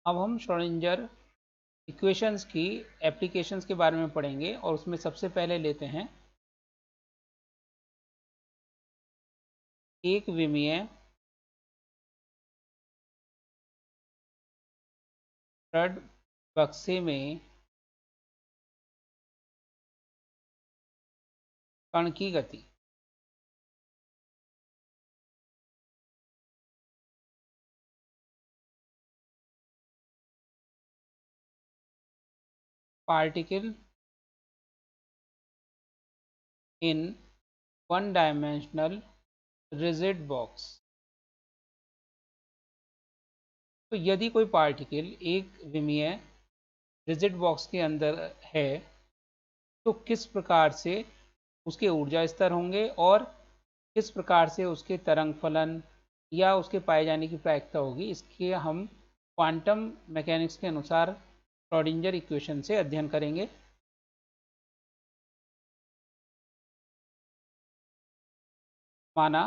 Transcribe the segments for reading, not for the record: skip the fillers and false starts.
अब हम Schrodinger equations की एप्लीकेशंस के बारे में पढ़ेंगे और उसमें सबसे पहले लेते हैं एक विमीय रड बक्से में कण की गति। Particle in one dimensional rigid box. तो यदि कोई पार्टिकल एक विमीय रिजिड बॉक्स के अंदर है तो किस प्रकार से उसके ऊर्जा स्तर होंगे और किस प्रकार से उसके तरंग फलन या उसके पाए जाने की प्रायिकता होगी, इसके हम क्वांटम मैकेनिक्स के अनुसार श्रोडिंगर इक्वेशन से अध्ययन करेंगे। माना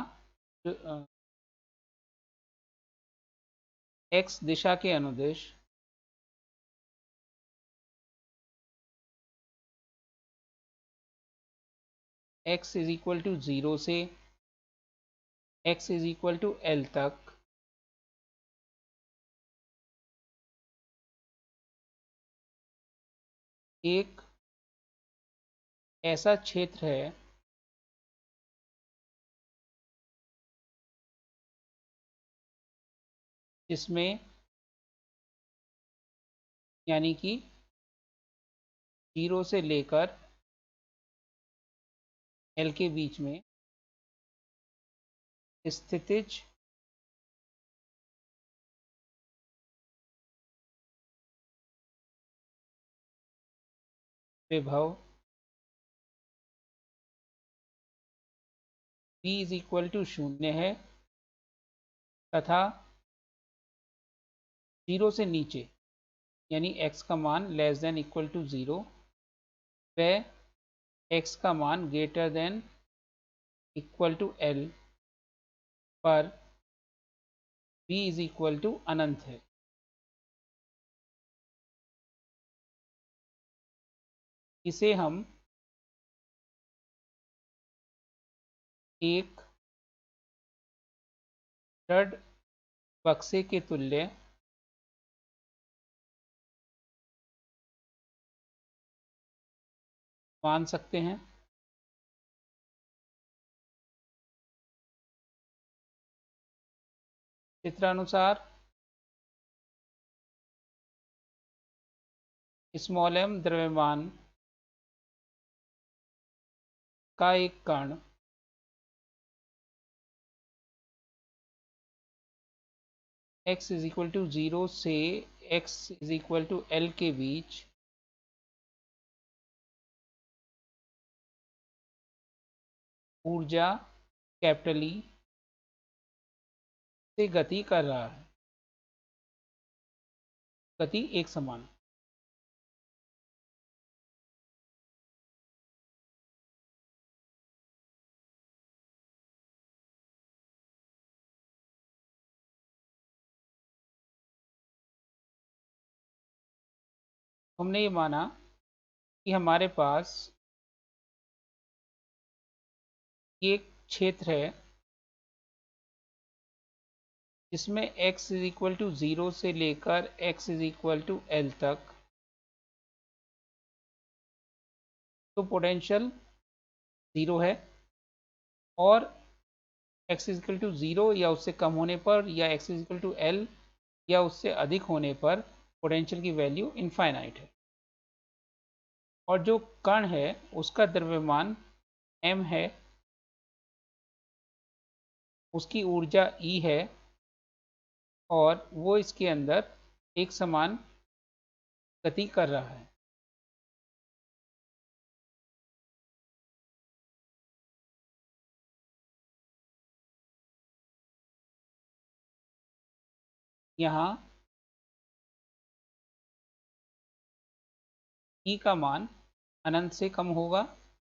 एक्स दिशा के अनुदिश x इज इक्वल टू 0 से x is equal to L तक एक ऐसा क्षेत्र है जिसमें यानी कि 0 से लेकर L के बीच में स्थितिज विभव v इज इक्वल टू 0 है तथा 0 से नीचे यानी x का मान लेस देन इक्वल टू 0 व x का मान greater than equal to L पर v इज इक्वल टू अनंत है। इसे हम एक रड बक्से के तुल्य मान सकते हैं। चित्रानुसार स्मॉल m द्रव्यमान का एक कण x इज इक्वल टू 0 से x is equal to L के बीच ऊर्जा कैपिटल E से गति कर रहा है। गति एक समान। हमने ये माना कि हमारे पास एक क्षेत्र है जिसमें x इज इक्वल टू 0 से लेकर x is equal to L तक तो पोटेंशियल 0 है और x इज इक्वल टू 0 या उससे कम होने पर या x is equal to L या उससे अधिक होने पर पोटेंशियल की वैल्यू इनफाइनाइट है। और जो कण है उसका द्रव्यमान m है, उसकी ऊर्जा E है और वो इसके अंदर एक समान गति कर रहा है। यहाँ E का मान अनंत से कम होगा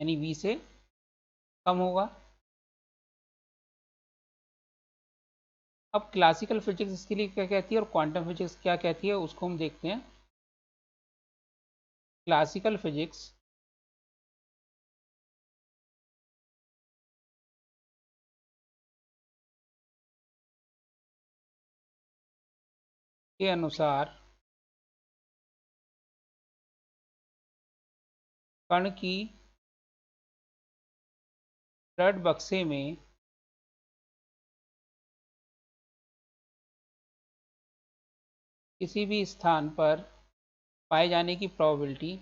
यानी V से कम होगा अब क्लासिकल फिजिक्स इसके लिए क्या कहती है और क्वांटम फिजिक्स क्या कहती है उसको हम देखते हैं। क्लासिकल फिजिक्स के अनुसार कण की ब्लड बक्से में किसी भी स्थान पर पाए जाने की प्रोबेबिलिटी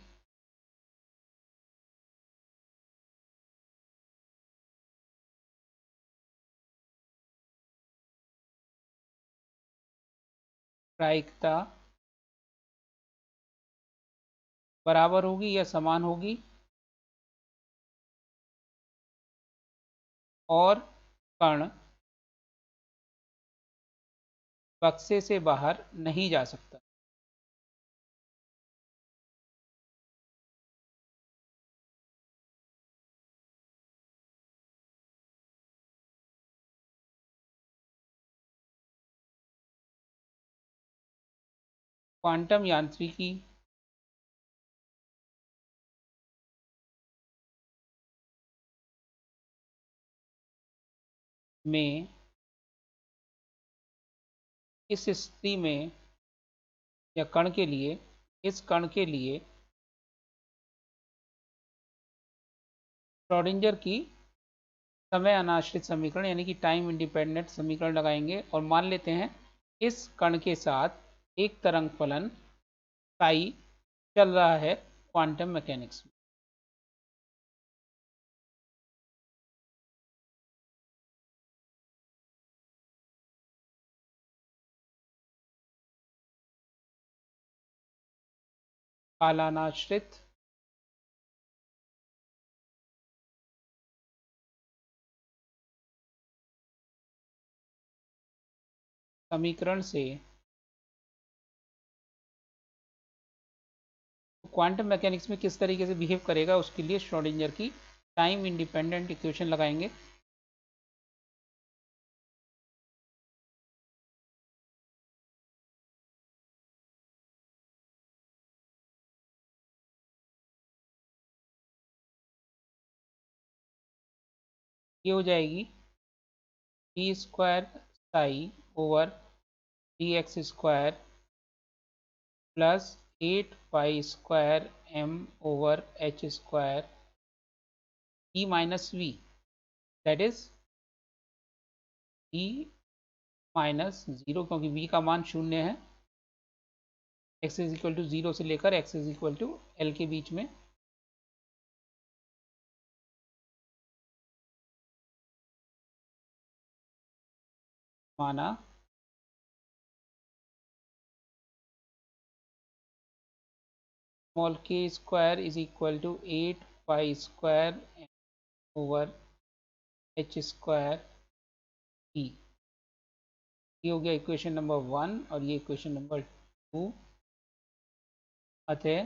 प्रायिकता बराबर होगी या समान होगी और कण बक्से से बाहर नहीं जा सकता। क्वांटम यांत्रिकी में इस स्थिति में या कण के लिए इस कण के लिए श्रोडिंगर की समय अनाश्रित समीकरण यानी कि टाइम इंडिपेंडेंट समीकरण लगाएंगे और मान लेते हैं इस कण के साथ एक तरंग फलन साई चल रहा है क्वांटम मैकेनिक्स में। कालानाश्रित समीकरण से क्वांटम मैकेनिक्स में किस तरीके से बिहेव करेगा उसके लिए श्रोडिंगर की टाइम इंडिपेंडेंट इक्वेशन लगाएंगे। ये हो जाएगी d square psi over d x square plus 8 pi square m over h square E minus V that is E minus zero क्योंकि v का मान शून्य है। x is equal to zero से लेकर x is equal to L के बीच में। माना small k square is equal to 8 pi square over h square E. ये हो गया इक्वेशन नंबर 1 और ये इक्वेशन नंबर 2। अतः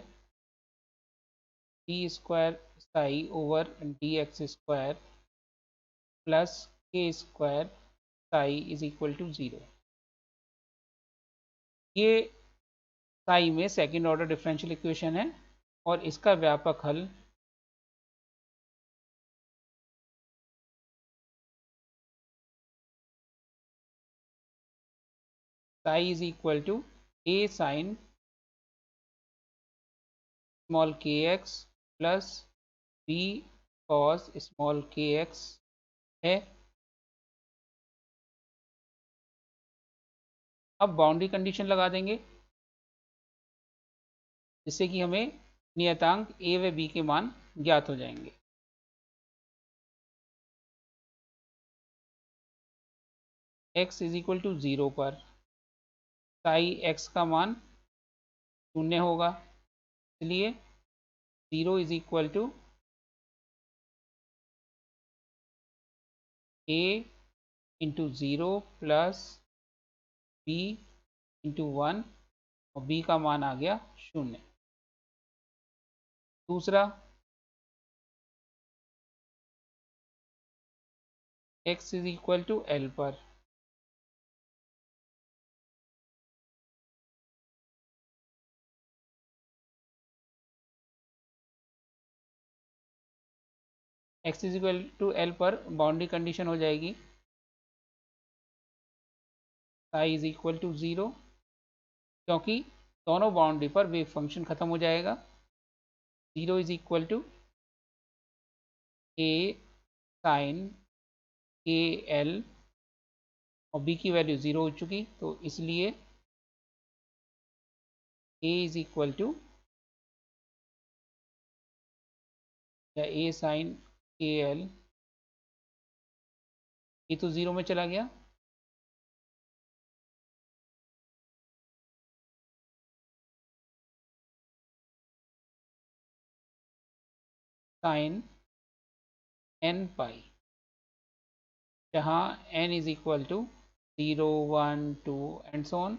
d square psi over d x square plus k square psi is equal to zero. ये psi में second order differential equation है और इसका व्यापक हल psi is equal to A sine small k x plus B cos small k x है। अब boundary condition लगा देंगे जिससे कि हमें नियतांक ए व बी के मान ज्ञात हो जाएंगे। x is equal to zero पर साई x का मान शून्य होगा, इसलिए zero is equal to a into zero plus b into one और b का मान आ गया शून्य। दूसरा x is equal to L पर x is equal to L पर बाउंड्री कंडीशन हो जाएगी साई इज इक्वल टू 0, क्योंकि दोनों बाउंड्री पर वेव फंक्शन खत्म हो जाएगा। 0 is equal to A sine k L, और b की वैल्यू 0 हो चुकी, तो इसलिए a इज इक्वल टू या ए साइन के एल, ये तो 0 में चला गया, साइन n पाई, जहाँ n is equal to 0 1 2 and so on.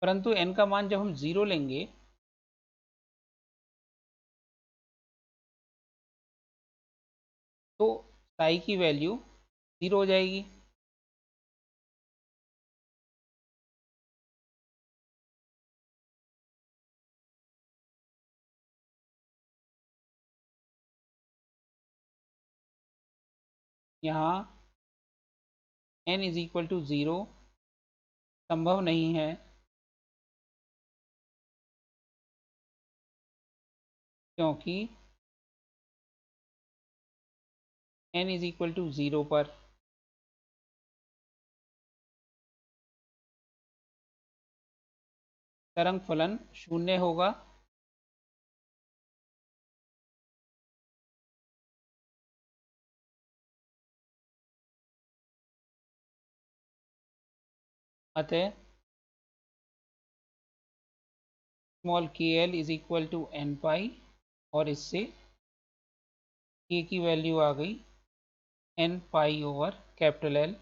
परंतु n का मान जब हम 0 लेंगे तो साई की वैल्यू 0 हो जाएगी। यहाँ n इज इक्वल टू 0 संभव नहीं है, क्योंकि n इज इक्वल टू 0 पर तरंग फलन शून्य होगा। अतः small k L is equal to n pi, और इससे k की वैल्यू आ गई n pi over capital L.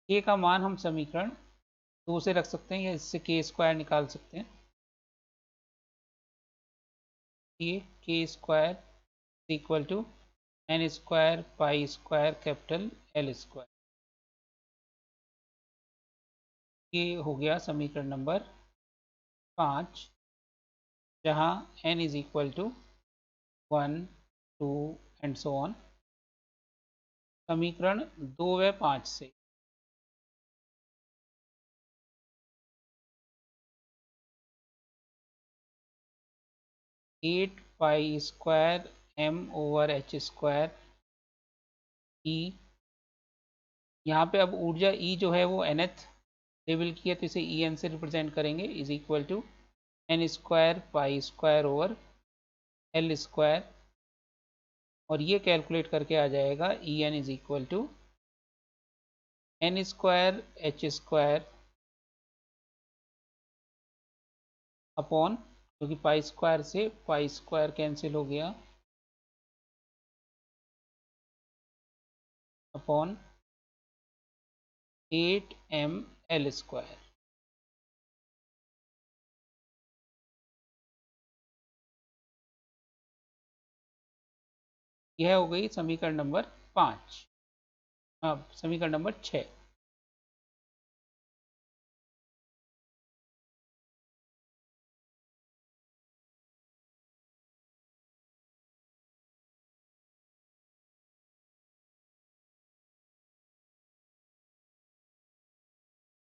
k का मान हम समीकरण 2 से रख सकते हैं या इससे k स्क्वायर निकाल सकते हैं। ये k square equal to n square pi square capital L square. ये हो गया समीकरण नंबर 5, जहाँ n is equal to 1 2 and so on. समीकरण 2 व 5 से eight pi square m over h square E, यहाँ पे अब ऊर्जा E जो है वो nth लेवल की है, तो इसे En से रिप्रेजेंट करेंगे, is equal to n square pi square over L square, और ये कैलकुलेट करके आ जाएगा En is equal to n square h square upon, क्योंकि पाई स्क्वायर से पाई स्क्वायर कैंसिल हो गया, अपॉन 8m एल स्क्वायर। यह हो गई समीकरण नंबर 5। अब समीकरण नंबर 6,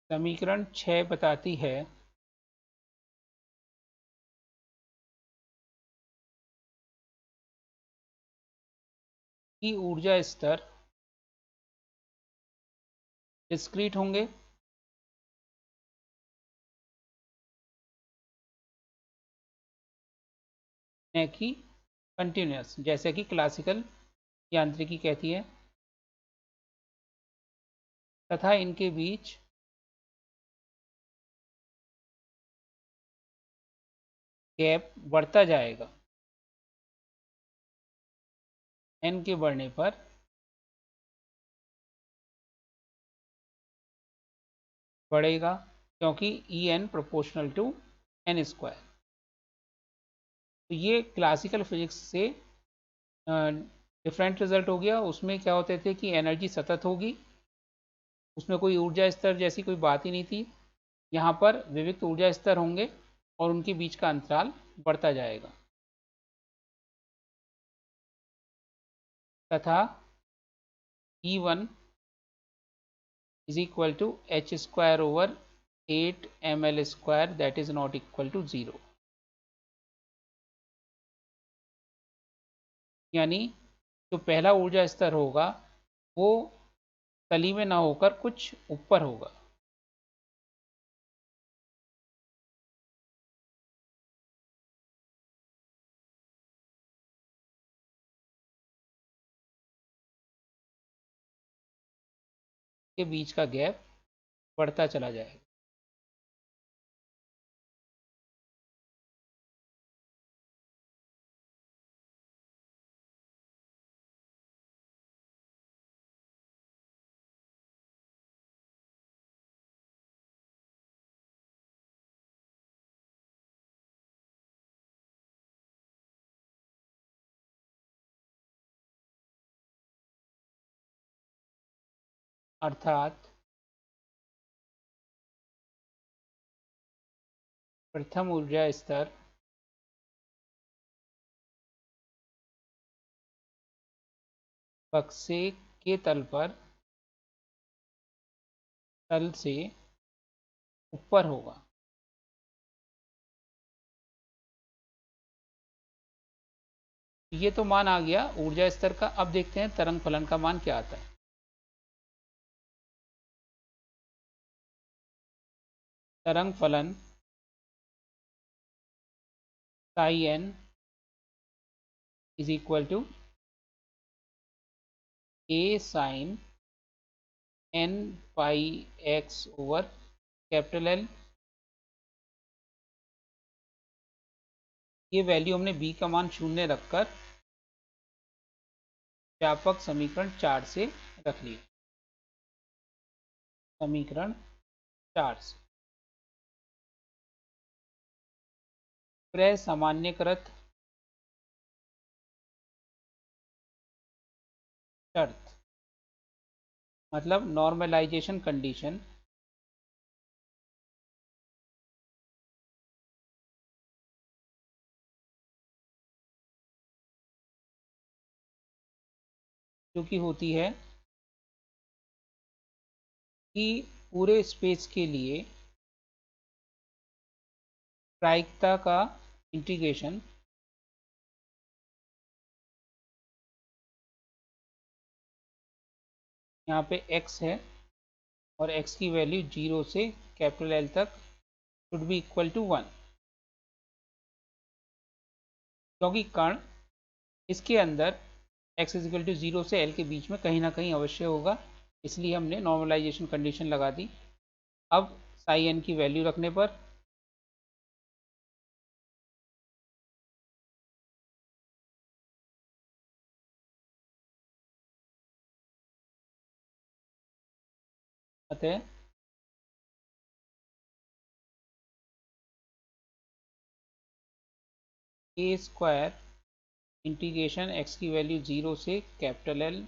समीकरण 6 बताती है कि ऊर्जा स्तर डिस्क्रीट होंगे, न कि कंटिन्यूस, जैसे कि क्लासिकल यांत्रिकी कहती है, तथा इनके बीच गैप बढ़ता जाएगा। n के बढ़ने पर बढ़ेगा, क्योंकि En proportional to n square. तो ये क्लासिकल फिजिक्स से डिफरेंट रिजल्ट हो गया। उसमें क्या होते थे कि एनर्जी सतत होगी, उसमें कोई ऊर्जा स्तर जैसी कोई बात ही नहीं थी। यहाँ पर विविक्त ऊर्जा स्तर होंगे, और उनके बीच का अंतराल बढ़ता जाएगा तथा E1 is equal to h square over 8 ml square that is not equal to 0। यानी जो पहला ऊर्जा स्तर होगा वो तली में ना होकर कुछ ऊपर होगा। के बीच का गैप बढ़ता चला जाएगा। अर्थात प्रथम ऊर्जा स्तर बक्से के तल से ऊपर होगा। ये तो मान आ गया ऊर्जा स्तर का। अब देखते हैं तरंग फलन का मान क्या आता है। तरंग फलन psi n is equal to A sine n pi x over capital L. ये वैल्यू हमने बी का मान 0 रखकर व्यापक समीकरण 4 से रख लिया। समीकरण 4 से सामान्यकृत शर्त मतलब नॉर्मलाइजेशन कंडीशन जो कि होती है कि पूरे स्पेस के लिए प्रायिकता का इंटीग्रेशन यहाँ पे x है और x की वैल्यू 0 से कैपिटल L तक शुड बी इक्वल टू 1, क्योंकि कण इसके अंदर x इज इक्वल टू 0 से L के बीच में कहीं ना कहीं अवश्य होगा, इसलिए हमने नॉर्मलाइजेशन कंडीशन लगा दी। अब साई एन की वैल्यू रखने पर अतः ए स्क्वायर इंटीग्रेशन x की वैल्यू 0 से capital L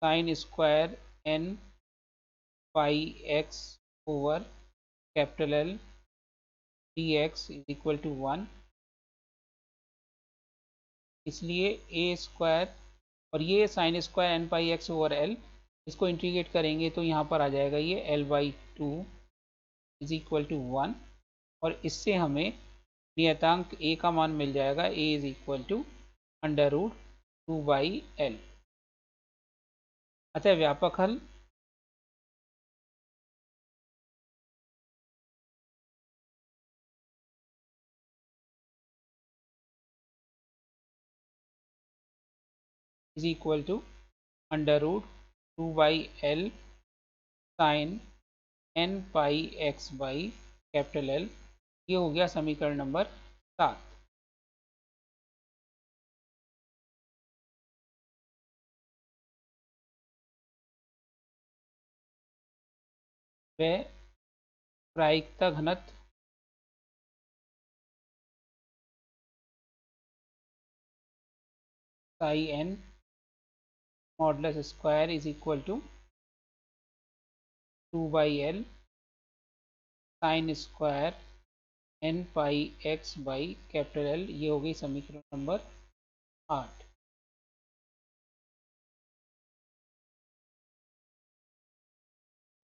sine square n pi x over capital L D X is equal to 1। इसलिए ए स्क्वायर और ये sine square N pi x over L, इसको इंटीग्रेट करेंगे तो यहाँ पर आ जाएगा ये L by two is equal to 1, और इससे हमें नियतांक ए का मान मिल जाएगा। A is equal to under root 2/L। अतः व्यापक हल is equal to under root 2/L sine n pi x by capital L. ये हो गया समीकरण नंबर 7। वह प्रायिकता घनत्व psi n modulus square is equal to 2/L sine square N pi x by capital L, ये हो गई समीकरण नंबर 8।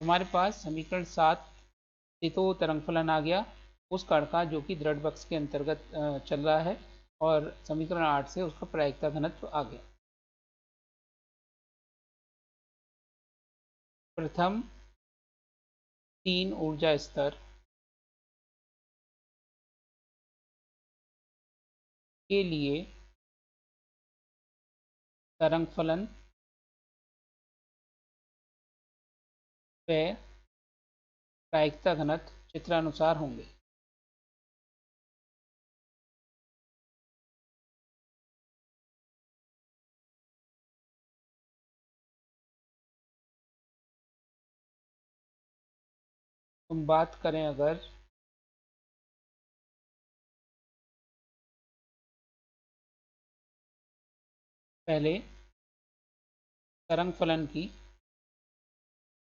हमारे पास समीकरण 7 से तो तरंग फलन आ गया उस कण का जो कि दृढ़ बक्स के अंतर्गत चल रहा है, और समीकरण 8 से उसका प्रायिकता घनत्व आ गया। प्रथम 3 ऊर्जा स्तर के लिए तरंग फलन व प्रायिकता घनत्व चित्रानुसार होंगे। हम बात करें अगर पहले तरंग फलन की,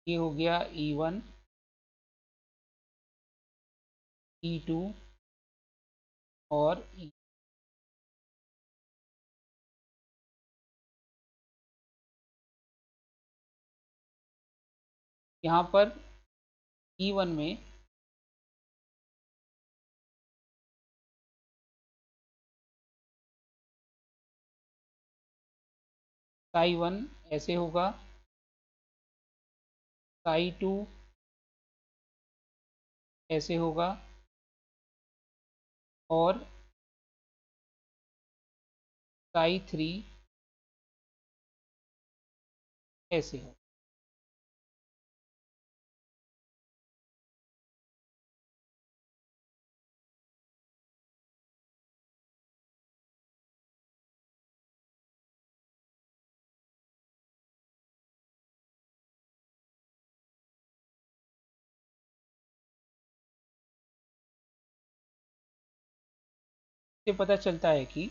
ये हो गया E1 E2 और यहाँ पर E1 में psi1 ऐसे होगा, psi2 ऐसे होगा और psi3 ऐसे होगा। इससे पता चलता है कि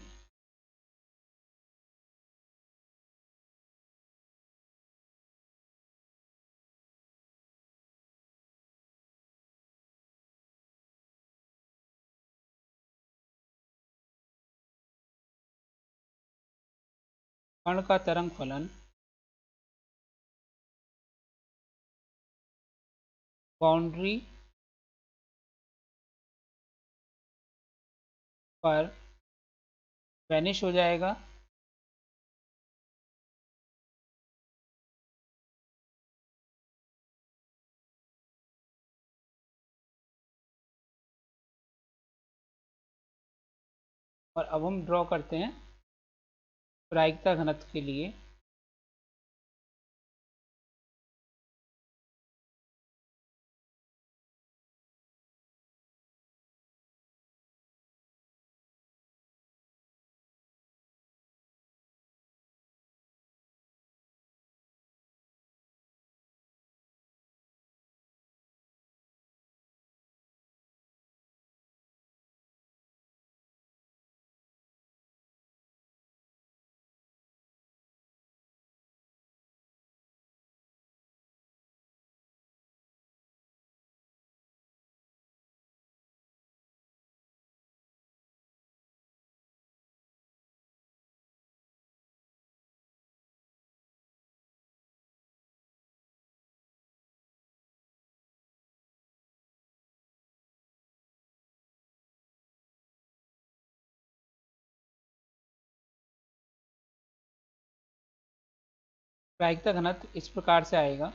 कण का तरंग फलन बाउंड्री पर वैनिश हो जाएगा और अब हम ड्रॉ करते हैं प्रायिकता घनत्व के लिए। प्रायिकता घनत्व इस प्रकार से आएगा,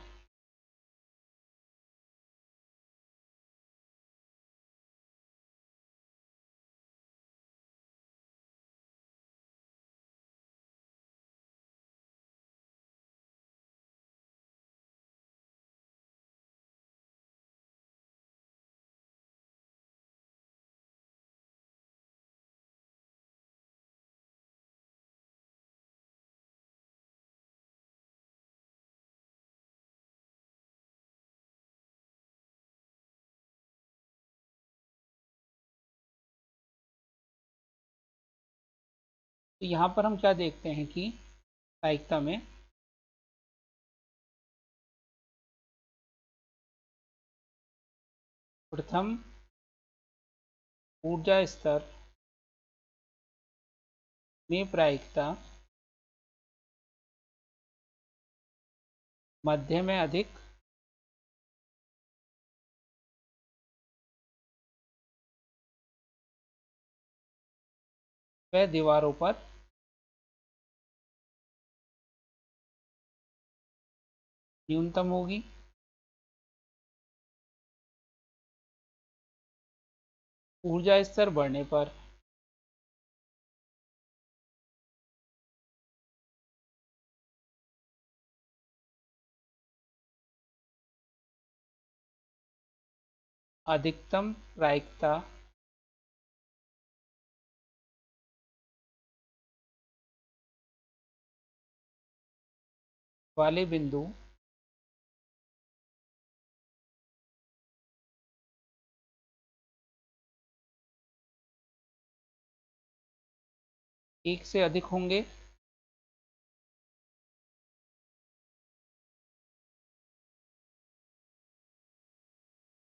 तो यहाँ पर हम क्या देखते हैं कि प्रायिकता में प्रथम ऊर्जा स्तर में प्रायिकता मध्य में अधिक व दीवारों पर न्यूनतम होगी। ऊर्जा स्तर बढ़ने पर अधिकतम प्रायिकता वाले बिंदु एक से अधिक होंगे।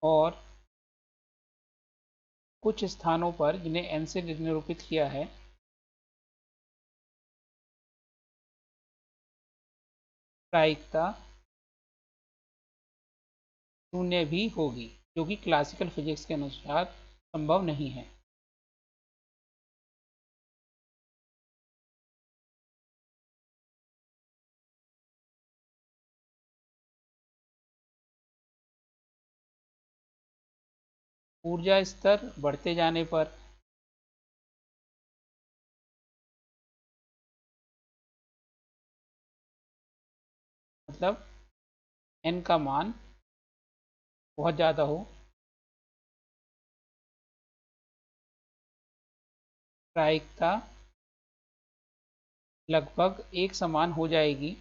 और कुछ स्थानों पर जिन्हें n से निरूपित किया है प्रायिकता शून्य भी होगी, जो कि क्लासिकल फिजिक्स के अनुसार संभव नहीं है। ऊर्जा स्तर बढ़ते जाने पर मतलब n का मान बहुत ज़्यादा हो, प्रायिकता लगभग एक समान हो जाएगी।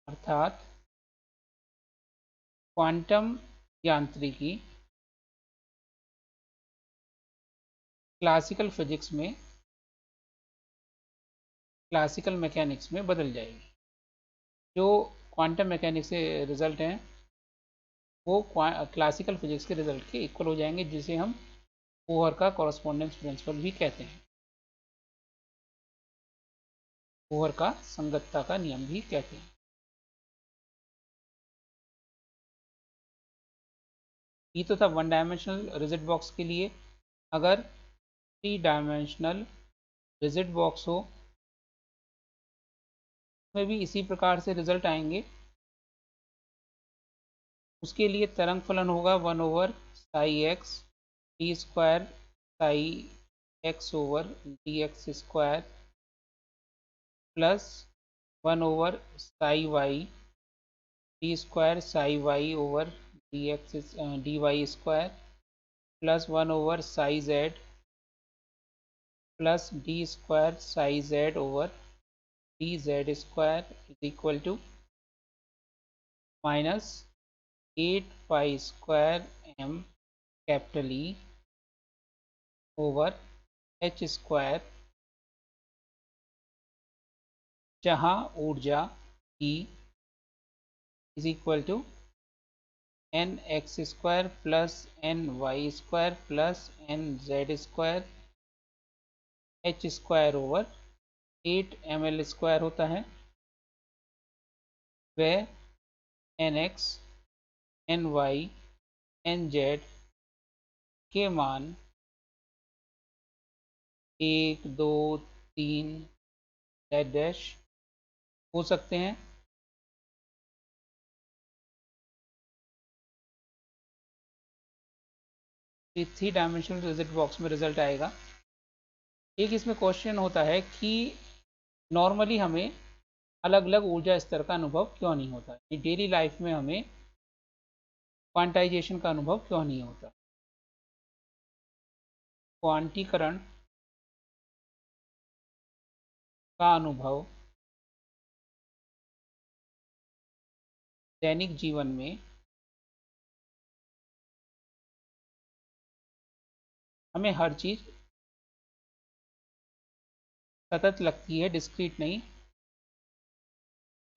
अर्थात क्वांटम यांत्रिकी क्लासिकल फिजिक्स में क्लासिकल मैकेनिक्स में बदल जाएगी। जो क्वांटम मैकेनिक्स से रिजल्ट हैं वो क्लासिकल फिजिक्स के रिजल्ट के इक्वल हो जाएंगे, जिसे हम बोहर का कॉरस्पॉन्डेंस प्रिंसिपल भी कहते हैं, बोहर का संगतता का नियम भी कहते हैं। ये तो था वन डायमेंशनल रिजिड बॉक्स के लिए। अगर थ्री डायमेंशनल रिजिड बॉक्स हो उसमें भी इसी प्रकार से रिजल्ट आएंगे। उसके लिए तरंग फलन होगा 1/साई x d square psi x over d x square plus 1/साई y d square psi y over d x d y square plus 1/साई z plus d square psi z over d z square is equal to minus 8 pi square m capital E over h square, जहाँ ऊर्जा E is equal to n x square plus n y square plus n z square h square over 8 ml square होता है। वह N X N Y N Z के मान 1 2 3 dash हो सकते हैं। थ्री डायमेंशनल रिजिड बॉक्स में result आएगा। एक इसमें क्वेश्चन होता है कि नॉर्मली हमें अलग अलग ऊर्जा स्तर का अनुभव क्यों नहीं होता, डेली लाइफ में हमें क्वांटाइजेशन का अनुभव क्यों नहीं होता। क्वांटीकरण का अनुभव दैनिक जीवन में हमें हर चीज़ सतत लगती है, डिस्क्रीट नहीं।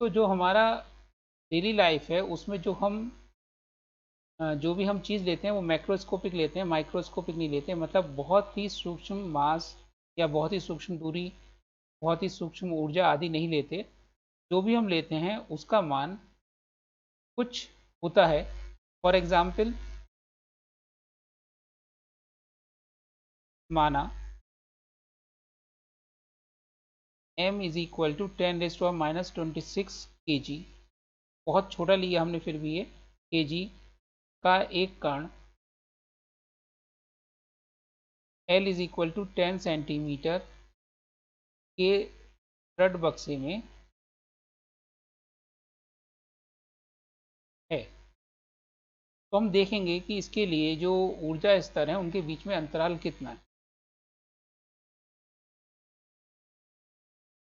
तो जो हमारा डेली लाइफ है उसमें जो भी हम चीज़ लेते हैं वो मैक्रोस्कोपिक लेते हैं, माइक्रोस्कोपिक नहीं लेते हैं। मतलब बहुत ही सूक्ष्म मास या बहुत ही सूक्ष्म दूरी, बहुत ही सूक्ष्म ऊर्जा आदि नहीं लेते। जो भी हम लेते हैं उसका मान कुछ होता है। फॉर एग्जाम्पल, माना m is equal to 10⁻⁻26 kg, बहुत छोटा लिया हमने फिर भी ये kg का एक कण L is equal to 10 centimetre के दृढ़ बक्से में है। तो हम देखेंगे कि इसके लिए जो ऊर्जा स्तर है उनके बीच में अंतराल कितना है।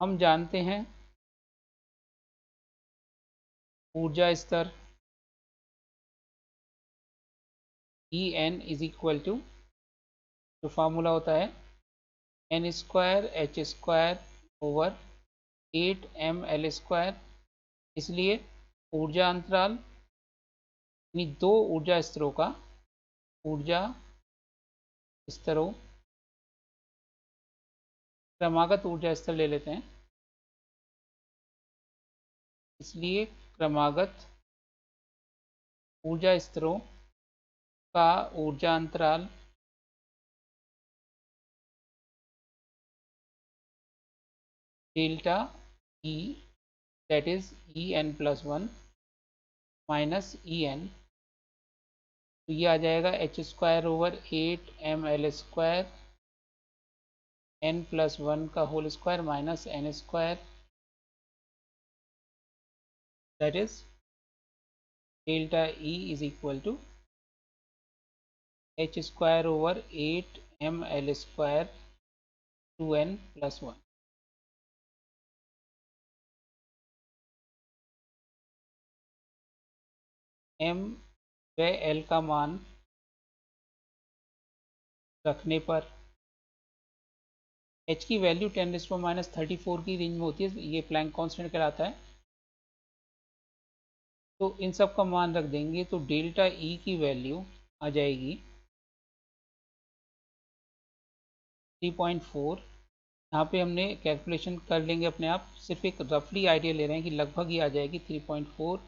हम जानते हैं ऊर्जा स्तर En इज इक्वल टू, जो फार्मूला होता है n square h square over 8ml²। इसलिए ऊर्जा अंतराल यानी दो ऊर्जा स्तरों क्रमागत ऊर्जा स्तर ले लेते हैं। इसलिए क्रमागत ऊर्जा स्तरों का ऊर्जा अंतराल delta E, that is En+1 minus En। तो ये आ जाएगा h square over 8ml² n+1 का whole square minus n square, that is delta E is equal to h square over 8ml² 2n+1। m व l का मान रखने पर h की वैल्यू 10⁻34 की रेंज में होती है, ये प्लैंक कांस्टेंट कहलाता है। तो इन सब का मान रख देंगे तो डेल्टा ई की वैल्यू आ जाएगी 3.4। यहाँ पे हमने कैलकुलेशन कर लेंगे अपने आप, सिर्फ एक रफली आइडिया ले रहे हैं कि लगभग ये आ जाएगी 3.4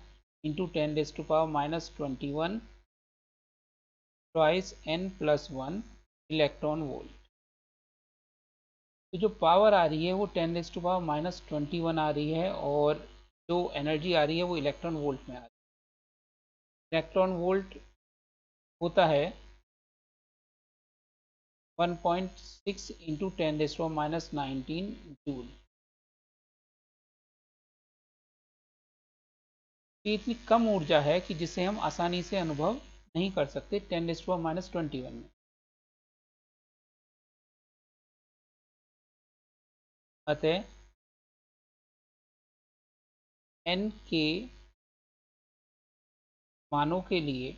into 10⁻⁻21 twice n+1 electron volt. तो जो पावर आ रही है वो 10⁻⁻21 आ रही है, और जो एनर्जी आ रही है वो इलेक्ट्रॉन वोल्ट में आ रही है। इलेक्ट्रॉन वोल्ट होता है 1.6 इंटू 10⁻⁻19 जूल। ये इतनी कम ऊर्जा है कि जिसे हम आसानी से अनुभव नहीं कर सकते 10⁻21 में। अतः n के मानों के लिए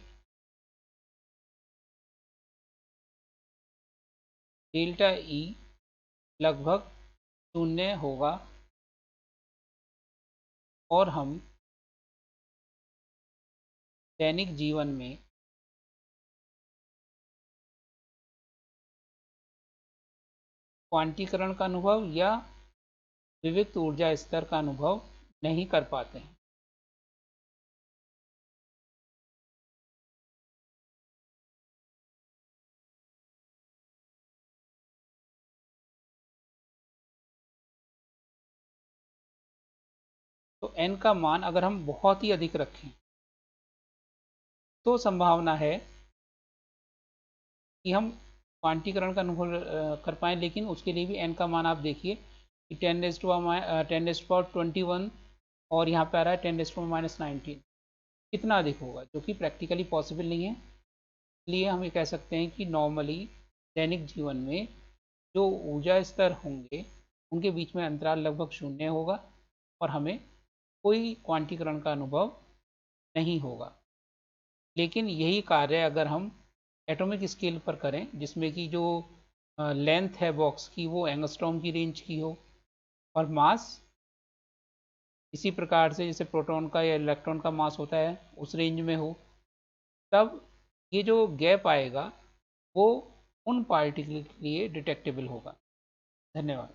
डेल्टा ई लगभग 0 होगा, और हम दैनिक जीवन में क्वांटीकरण का अनुभव या विविक्त ऊर्जा स्तर का अनुभव नहीं कर पाते हैं। तो n का मान अगर हम बहुत ही अधिक रखें तो संभावना है कि हम क्वांटीकरण का अनुभव कर पाएँ, लेकिन उसके लिए भी n का मान आप देखिए कि 10⁻21 और यहाँ पे आ रहा है 10⁻⁻19, कितना अधिक होगा, जो कि प्रैक्टिकली पॉसिबल नहीं है। इसलिए हम ये कह सकते हैं कि नॉर्मली दैनिक जीवन में जो ऊर्जा स्तर होंगे उनके बीच में अंतराल लगभग 0 होगा, और हमें कोई क्वांटीकरण का अनुभव नहीं होगा। लेकिन यही कार्य अगर हम एटॉमिक स्केल पर करें, जिसमें कि जो लेंथ है बॉक्स की वो एंगस्ट्रॉम की रेंज की हो, और मास इसी प्रकार से जैसे प्रोटॉन का या इलेक्ट्रॉन का मास होता है उस रेंज में हो, तब ये जो गैप आएगा वो उन पार्टिकल के लिए डिटेक्टेबल होगा। धन्यवाद।